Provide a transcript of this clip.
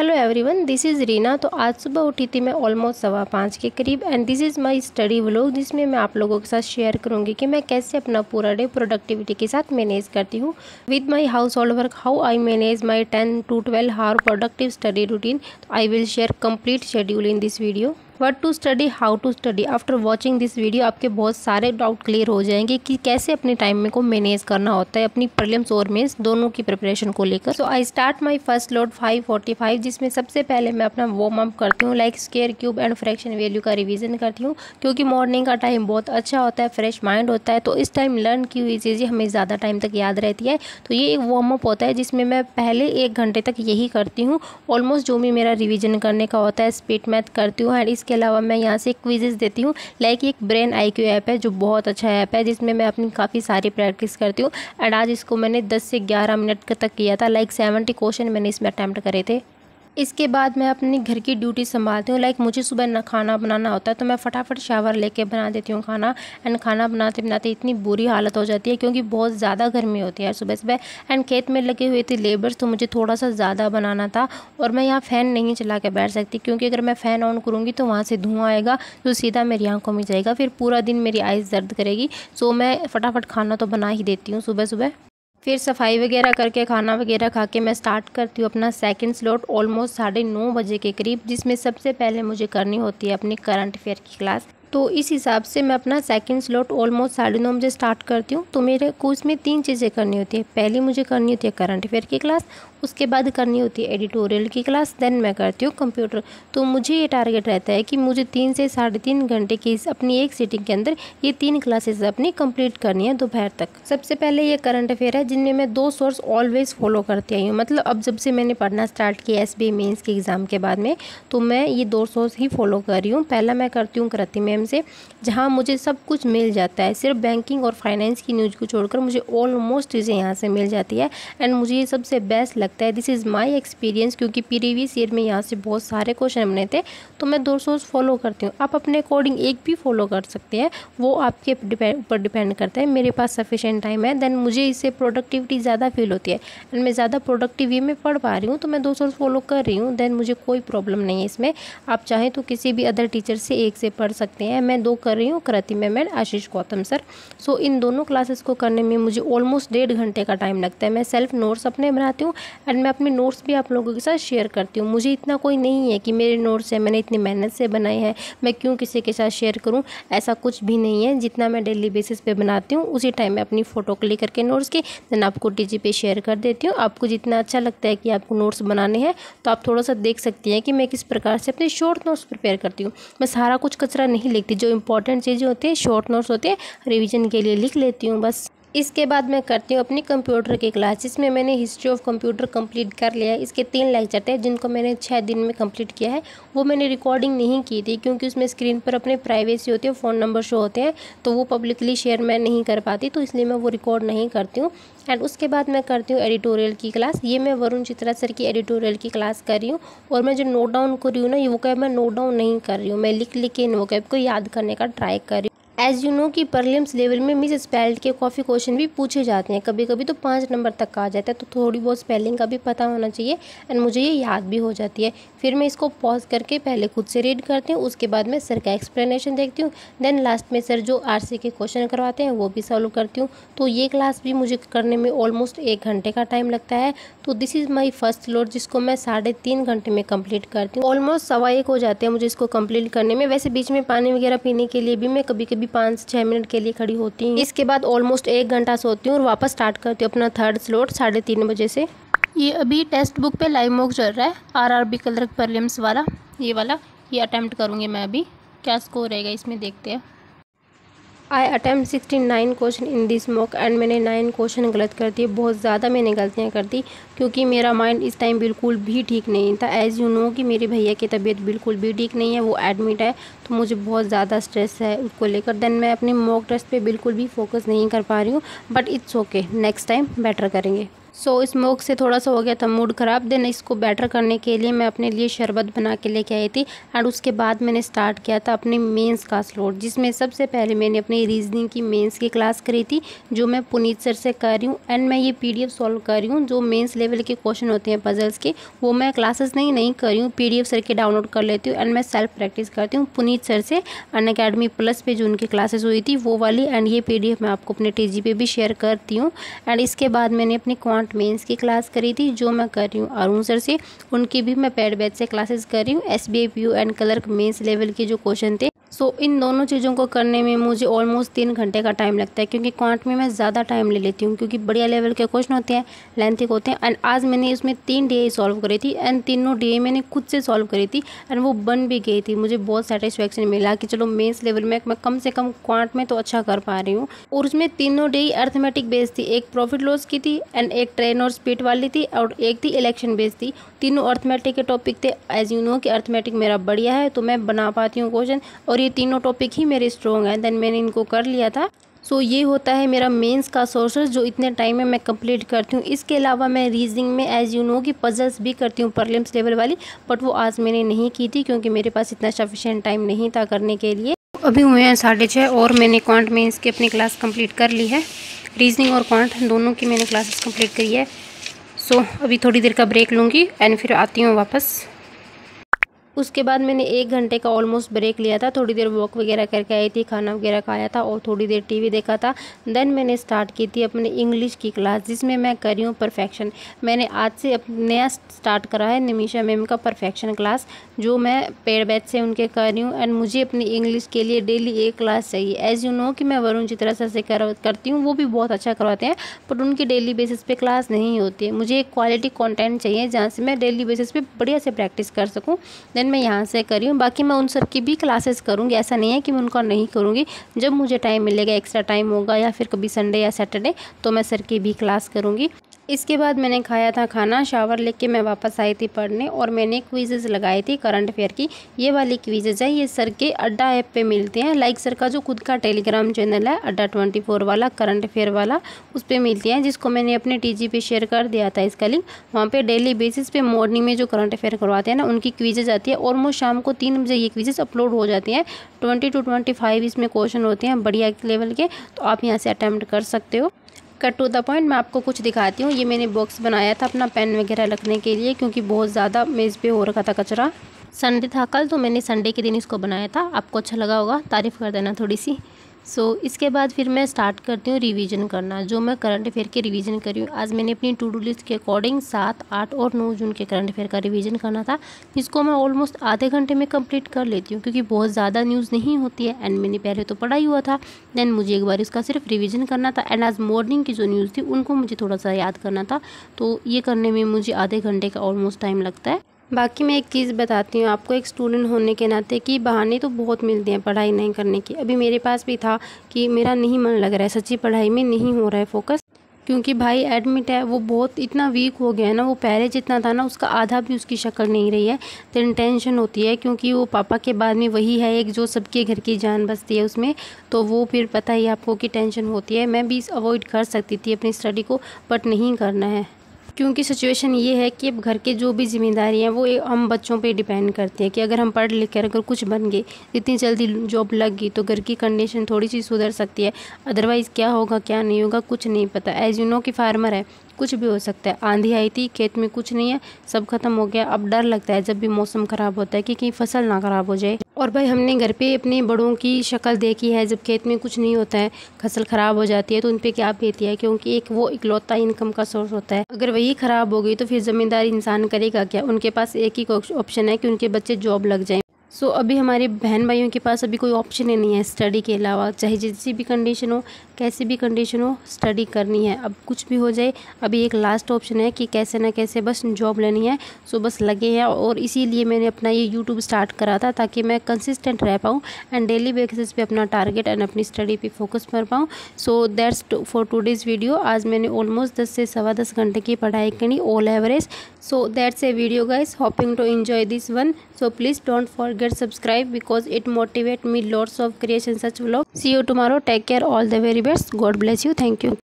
Hello everyone, this is Reena. तो आज सुबह उठी थी मैं ऑलमोस्ट 5:15 के करीब and this is my study vlog, जिसमें मैं आप लोगों के साथ शेयर करूंगी कि मैं कैसे अपना पूरा डे प्रोडक्टिविटी के साथ मैनेज करती हूँ with my household work, how I manage my 10 to 12 hour productive study routine. तो I will share complete schedule in this video. What to study, how to study. After watching this video आपके बहुत सारे doubt clear हो जाएंगे कि कैसे अपने time में को मैनेज करना होता है अपनी प्रीलिम्स और मेंस दोनों की प्रिपरेशन को लेकर। So I start my first load 5:45, जिसमें सबसे पहले मैं अपना वार्म अप करती हूँ, like square, cube and fraction value का रिवीजन करती हूँ, क्योंकि मॉर्निंग का टाइम बहुत अच्छा होता है, फ्रेश माइंड होता है। तो इस टाइम लर्न की हुई चीज़ें हमें ज़्यादा टाइम तक याद रहती है। तो ये एक वार्म अप होता है जिसमें मैं पहले 1 घंटे तक यही करती हूँ। ऑलमोस्ट जो भी मेरा रिविजन करने का होता है स्पीड मैथ करती हूँ। एंड इसके अलावा मैं यहाँ से क्विजेस देती हूँ, लाइक एक ब्रेन IQ ऐप है जो बहुत अच्छा ऐप है, जिसमें मैं अपनी काफ़ी सारी प्रैक्टिस करती हूँ। एंड आज इसको मैंने 10 से 11 मिनट तक किया था, लाइक 70 क्वेश्चन मैंने इसमें अटैम्प्ट करे थे। इसके बाद मैं अपनी घर की ड्यूटी संभालती हूँ, लाइक मुझे सुबह ना खाना बनाना होता है तो मैं फटाफट शावर लेके बना देती हूँ खाना। एंड खाना बनाते बनाते इतनी बुरी हालत हो जाती है क्योंकि बहुत ज़्यादा गर्मी होती है सुबह सुबह। एंड खेत में लगे हुए थे लेबर्स, तो मुझे थोड़ा सा ज़्यादा बनाना था और मैं यहाँ फ़ैन नहीं चला के बैठ सकती, क्योंकि अगर मैं फ़ैन ऑन करूँगी तो वहाँ से धुआं आएगा जो सीधा मेरी आँखों में जाएगा, फिर पूरा दिन मेरी आइज़ दर्द करेगी। सो मैं फटाफट खाना तो बना ही देती हूँ सुबह सुबह। फिर सफाई वगैरह करके खाना वगैरह खा के मैं स्टार्ट करती हूँ अपना सेकंड स्लॉट ऑलमोस्ट 9:30 बजे के करीब, जिसमें सबसे पहले मुझे करनी होती है अपनी करंट अफेयर की क्लास। तो इस हिसाब से मैं अपना सेकंड स्लॉट ऑलमोस्ट 9:30 बजे स्टार्ट करती हूँ। तो मेरे को इसमें 3 चीज़ें करनी होती है। पहली मुझे करनी होती है करंट अफेयर की क्लास, उसके बाद करनी होती है एडिटोरियल की क्लास, देन मैं करती हूँ कंप्यूटर। तो मुझे ये टारगेट रहता है कि मुझे 3 से 3.5 घंटे की अपनी एक सीटिंग के अंदर ये 3 क्लासेस अपनी कंप्लीट करनी है दोपहर तक। सबसे पहले ये करंट अफेयर है, जिनमें मैं 2 सोर्स ऑलवेज फॉलो करती आई हूँ। मतलब अब जब से मैंने पढ़ना स्टार्ट किया SBI मेंस के एग्ज़ाम के बाद में, तो मैं ये 2 सोर्स ही फॉलो कर रही हूँ। पहला मैं करती हूँ कृति मैम से, जहाँ मुझे सब कुछ मिल जाता है, सिर्फ बैंकिंग और फाइनेंस की न्यूज़ को छोड़कर मुझे ऑलमोस्ट चीज़ें यहाँ से मिल जाती है। एंड मुझे ये सबसे बेस्ट लगता है, दिस इज़ माय एक्सपीरियंस, क्योंकि प्रीवियस ईयर में यहाँ से बहुत सारे क्वेश्चन बने थे। तो मैं 2 सोर्स फॉलो करती हूँ। आप अपने अकॉर्डिंग एक भी फॉलो कर सकते हैं, वो आपके ऊपर डिपेंड करता है। मेरे पास सफिशिएंट टाइम है, देन मुझे इससे प्रोडक्टिविटी ज़्यादा फील होती है एंड मैं ज़्यादा प्रोडक्टिव वे में पढ़ पा रही हूँ, तो मैं 2 सोर्स फॉलो कर रही हूँ। देन मुझे कोई प्रॉब्लम नहीं है इसमें। आप चाहें तो किसी भी अदर टीचर से एक से पढ़ सकते हैं। मैं 2 कर रही हूँ, Kriti ma'am and Ashish Gautam sir. So इन दोनों क्लासेस को करने में मुझे ऑलमोस्ट 1.5 घंटे का टाइम लगता है। मैं सेल्फ नोट्स अपने बनाती हूँ एंड मैं अपने नोट्स भी आप लोगों के साथ शेयर करती हूँ। मुझे इतना कोई नहीं है कि मेरे नोट्स हैं मैंने इतनी मेहनत से बनाए हैं, मैं क्यों किसी के साथ शेयर करूँ, ऐसा कुछ भी नहीं है। जितना मैं डेली बेसिस पे बनाती हूँ उसी टाइम मैं अपनी फ़ोटो क्लिक करके नोट्स की देन आपको TG पे शेयर कर देती हूँ। आपको जितना अच्छा लगता है कि आपको नोट्स बनाने हैं तो आप थोड़ा सा देख सकती हैं कि मैं किस प्रकार से अपने शॉर्ट नोट्स प्रिपेयर करती हूँ। मैं सारा कुछ कचरा नहीं लिखती, जो इंपॉर्टेंट चीज़ें होती हैं, शॉर्ट नोट्स होते हैं, रिवीजन के लिए लिख लेती हूँ बस। इसके बाद मैं करती हूँ अपनी कंप्यूटर की क्लास, जिसमें मैंने हिस्ट्री ऑफ कंप्यूटर कंप्लीट कर लिया है। इसके 3 लेक्चर थे जिनको मैंने 6 दिन में कंप्लीट किया है। वो मैंने रिकॉर्डिंग नहीं की थी क्योंकि उसमें स्क्रीन पर अपने प्राइवेसी होती है, फ़ोन नंबर शो होते हैं, तो वो पब्लिकली शेयर मैं नहीं कर पाती, तो इसलिए मैं वो रिकॉर्ड नहीं करती हूँ। एंड उसके बाद मैं करती हूँ एडिटोरियल की क्लास। ये मैं वरुण चित्रा सर की एडिटोरियल की क्लास कर रही हूँ। और मैं जो नोट डाउन कर रही हूँ ना, ये वोकैब मैं नोट डाउन नहीं कर रही हूँ, मैं लिख लिख के इन वोकैब को याद करने का ट्राई कर रही हूँ। एज यू नो कि प्रीलिम्स लेवल में मिस स्पेल्ड के काफ़ी क्वेश्चन भी पूछे जाते हैं, कभी कभी तो 5 नंबर तक का आ जाता है, तो थोड़ी बहुत स्पेलिंग का भी पता होना चाहिए एंड मुझे ये याद भी हो जाती है। फिर मैं इसको पॉज करके पहले खुद से रीड करती हूँ, उसके बाद मैं सर का एक्सप्लेनेशन देखती हूँ, देन लास्ट में सर जो RC के क्वेश्चन करवाते हैं वो भी सॉल्व करती हूँ। तो ये क्लास भी मुझे करने में ऑलमोस्ट 1 घंटे का टाइम लगता है। तो this is my first load, जिसको मैं 3.5 घंटे में कंप्लीट करती हूँ। ऑलमोस्ट 1:15 हो जाते हैं मुझे इसको कंप्लीट करने में। वैसे बीच में पानी वगैरह पीने के लिए भी मैं कभी कभी 5 से 6 मिनट के लिए खड़ी होती हूँ। इसके बाद ऑलमोस्ट 1 घंटा सोती हूँ और वापस स्टार्ट करती हूँ अपना थर्ड स्लॉट 3:30 बजे से। ये अभी टेक्स्ट बुक पे लाइव मॉक चल रहा है, RRB क्लर्क प्रीलिम्स वाला, ये वाला ये अटैम्प्ट करूँगी मैं अभी। क्या स्कोर रहेगा इसमें देखते हैं। I attempt 69 question in this mock and मैंने 9 क्वेश्चन गलत कर दिए। बहुत ज़्यादा मैंने गलतियाँ कर दी क्योंकि मेरा माइंड इस टाइम बिल्कुल भी ठीक नहीं था। एज़ यू नो कि मेरे भैया की तबीयत बिल्कुल भी ठीक नहीं है, वो एडमिट है, तो मुझे बहुत ज़्यादा स्ट्रेस है उसको लेकर। देन मैं अपने मॉक टेस्ट पे बिल्कुल भी फोकस नहीं कर पा रही हूँ, but it's okay, next time better करेंगे। सो स्मोक से थोड़ा सा हो गया था मूड ख़राब। देन इसको बेटर करने के लिए मैं अपने लिए शरबत बना के लेके आई थी एंड उसके बाद मैंने स्टार्ट किया था अपनी मेंस का स्लॉट, जिसमें सबसे पहले मैंने अपनी रीजनिंग की मेंस की क्लास करी थी जो मैं पुनीत सर से कर रही हूँ। एंड मैं ये PDF सॉल्व कर रही हूँ, जो मेंस लेवल के क्वेश्चन होते हैं पजल्स के, वो मैं क्लासेस नहीं कर रही हूँ, PDF सर के डाउनलोड कर लेती हूँ एंड मैं सेल्फ प्रैक्टिस करती हूँ पुनीत सर से। अनअकैडमी प्लस पे जो उनकी क्लासेस हुई थी वो वाली, एंड ये PDF मैं आपको अपने TG पे भी शेयर करती हूँ। एंड इसके बाद मैंने अपनी क्वांट मेंस की क्लास करी थी जो मैं कर रही हूँ अरुण सर से, उनकी भी मैं पेड बैच से क्लासेस कर रही हूँ। SBI PO and clerk mains level के जो क्वेश्चन थे, सो इन दोनों चीज़ों को करने में मुझे ऑलमोस्ट 3 घंटे का टाइम लगता है, क्योंकि क्वांट में मैं ज़्यादा टाइम ले लेती हूँ क्योंकि बढ़िया लेवल के क्वेश्चन होते हैं, लेंथी होते हैं। एंड आज मैंने इसमें 3 DI सॉल्व करी थी एंड तीनों DI मैंने खुद से सॉल्व करी थी एंड वो बन भी गई थी। मुझे बहुत सेटिस्फेक्शन मिला कि चलो मेंस लेवल में मैं कम से कम क्वांट में तो अच्छा कर पा रही हूँ। और उसमें तीनों DI अर्थमेटिक बेस्ड थी, एक प्रॉफिट लॉस की थी एंड एक ट्रेन और स्पीड वाली थी और एक थी इलेक्शन बेस्ड थी। तीनों अर्थमेटिक के टॉपिक थे। एज यू नो कि अर्थमेटिक मेरा बढ़िया है तो मैं बना पाती हूँ क्वेश्चन, और ये तीनों टॉपिक ही मेरे स्ट्रॉन्ग हैं। देन मैंने इनको कर लिया था। सो ये होता है मेरा मेंस का सोर्सेस जो इतने टाइम में मैं कंप्लीट करती हूँ। इसके अलावा मैं रीजनिंग में एज यू नो कि पजल्स भी करती हूँ प्रीलिम्स लेवल वाली, बट वो आज मैंने नहीं की थी क्योंकि मेरे पास इतना सफिशिएंट टाइम नहीं था करने के लिए। अभी हुए हैं 6:30 और मैंने क्वांट मेंस की अपनी क्लास कंप्लीट कर ली है। रीजनिंग और क्वांट दोनों की मैंने क्लासेस कंप्लीट करी है। सो अभी थोड़ी देर का ब्रेक लूँगी एंड फिर आती हूँ वापस। उसके बाद मैंने 1 घंटे का ऑलमोस्ट ब्रेक लिया था, थोड़ी देर वॉक वगैरह करके आई थी, खाना वगैरह खाया था और थोड़ी देर TV देखा था। देन मैंने स्टार्ट की थी अपने इंग्लिश की क्लास जिसमें मैं कर रही हूँ परफेक्शन। मैंने आज से नया स्टार्ट करा है निमिषा मैम का परफेक्शन क्लास, जो मैं पेड बैच से उनके कर रही हूँ। एंड मुझे अपनी इंग्लिश के लिए डेली 1 क्लास चाहिए। एज यू नो कि मैं वरुण चित्रा सर से करती हूँ, वो भी बहुत अच्छा करवाते हैं, बट उनकी डेली बेसिस पे क्लास नहीं होती है। मुझे एक क्वालिटी कंटेंट चाहिए जहाँ से मैं डेली बेसिस पे बढ़िया से प्रैक्टिस कर सकूँ। देन मैं यहाँ से करी हूँ। बाकी मैं उन सर की भी क्लासेस करूँगी, ऐसा नहीं है कि मैं उनका नहीं करूँगी। जब मुझे टाइम मिलेगा, एक्स्ट्रा टाइम होगा या फिर कभी संडे या सैटरडे, तो मैं सर की भी क्लास करूँगी। इसके बाद मैंने खाया था खाना, शावर लेके मैं वापस आई थी पढ़ने और मैंने क्विजेज़ लगाई थी करंट अफेयर की। ये वाली क्विजेज़ है, ये सर के अड्डा ऐप पे मिलते हैं। लाइक सर का जो खुद का टेलीग्राम चैनल है अड्डा 24 वाला, करंट अफेयर वाला, उस पर मिलती हैं, जिसको मैंने अपने TG पे शेयर कर दिया था इसका लिंक। वहाँ पे डेली बेसिस पे मॉर्निंग में जो करंट अफेयर करवाते हैं ना, उनकी क्विजेज़ आती है। ऑलमोस्ट शाम को 3 बजे ये क्विजेज़ अपलोड हो जाती हैं। 20 to 25 इसमें क्वेश्चन होते हैं बढ़िया लेवल के, तो आप यहाँ से अटैम्प्ट कर सकते हो। कट टू द पॉइंट, मैं आपको कुछ दिखाती हूँ। ये मैंने बॉक्स बनाया था अपना पेन वगैरह रखने के लिए, क्योंकि बहुत ज़्यादा मेज़ पे हो रखा था कचरा। संडे था कल, तो मैंने संडे के दिन इसको बनाया था। आपको अच्छा लगा होगा, तारीफ़ कर देना थोड़ी सी। सो इसके बाद फिर मैं स्टार्ट करती हूँ रिवीजन करना, जो मैं करंट अफेयर के रिवीजन करी हूँ। आज मैंने अपनी टू डू लिस्ट के अकॉर्डिंग 7, 8 और 9 जून के करंट अफेयर का रिवीजन करना था, जिसको मैं ऑलमोस्ट आधे घंटे में कंप्लीट कर लेती हूँ, क्योंकि बहुत ज़्यादा न्यूज़ नहीं होती है। एंड मैंने पहले तो पढ़ा ही हुआ था, देन मुझे एक बार इसका सिर्फ रिविज़न करना था। एंड आज मॉर्निंग की जो न्यूज़ थी उनको मुझे थोड़ा सा याद करना था, तो ये करने में मुझे आधे घंटे का ऑलमोस्ट टाइम लगता है। बाकी मैं एक चीज़ बताती हूँ आपको, एक स्टूडेंट होने के नाते कि बहाने तो बहुत मिलते हैं पढ़ाई नहीं करने की। अभी मेरे पास भी था कि मेरा नहीं मन लग रहा है, सच्ची पढ़ाई में नहीं हो रहा है फोकस, क्योंकि भाई एडमिट है, वो बहुत इतना वीक हो गया है ना, वो पहले जितना था ना उसका आधा भी उसकी शक्ल नहीं रही है। तो टेंशन होती है, क्योंकि वो पापा के बाद में वही है एक जो सबके घर की जान बसती है उसमें, तो वो फिर पता ही आपको कि टेंशन होती है। मैं भी अवॉइड कर सकती थी अपनी स्टडी को, बट नहीं करना है, क्योंकि सिचुएशन ये है कि अब घर के जो भी जिम्मेदारी हैं वो हम बच्चों पे डिपेंड करती है कि अगर हम पढ़ लिख कर अगर कुछ बन गए, इतनी जल्दी जॉब लग गई, तो घर की कंडीशन थोड़ी सी सुधर सकती है। अदरवाइज़ क्या होगा क्या नहीं होगा कुछ नहीं पता। एज यू नो कि फार्मर है, कुछ भी हो सकता है। आंधी आई थी, खेत में कुछ नहीं है, सब खत्म हो गया। अब डर लगता है जब भी मौसम ख़राब होता है कि कहीं फसल ना ख़राब हो जाए। और भाई हमने घर पे अपने बड़ों की शक्ल देखी है, जब खेत में कुछ नहीं होता है, फसल ख़राब हो जाती है, तो उन पे क्या बीती है, क्योंकि एक वो इकलौता इनकम का सोर्स होता है। अगर वही ख़राब हो गई तो फिर ज़मींदार इंसान करेगा क्या। उनके पास एक ही ऑप्शन है कि उनके बच्चे जॉब लग जाएँ। सो अभी हमारे बहन भाइयों के पास अभी कोई ऑप्शन ही नहीं है स्टडी के अलावा, चाहे जैसी भी कंडीशन हो, कैसी भी कंडीशन हो, स्टडी करनी है। अब कुछ भी हो जाए, अभी एक लास्ट ऑप्शन है कि कैसे ना कैसे बस जॉब लेनी है। सो बस लगे हैं, और इसीलिए मैंने अपना ये यूट्यूब स्टार्ट करा था, ताकि मैं कंसिस्टेंट रह पाऊँ एंड डेली बेसिस पे अपना टारगेट एंड अपनी स्टडी पे फोकस कर पाऊँ। So that's for today's video. आज मैंने ऑलमोस्ट 10 से सवा 10 घंटे की पढ़ाई करी all average. So that's a video guys, hoping to enjoy this one. So please don't forget subscribe, because it motivate me lots of creation such vlog. See you tomorrow. Take care. All the very best. God bless you. Thank you.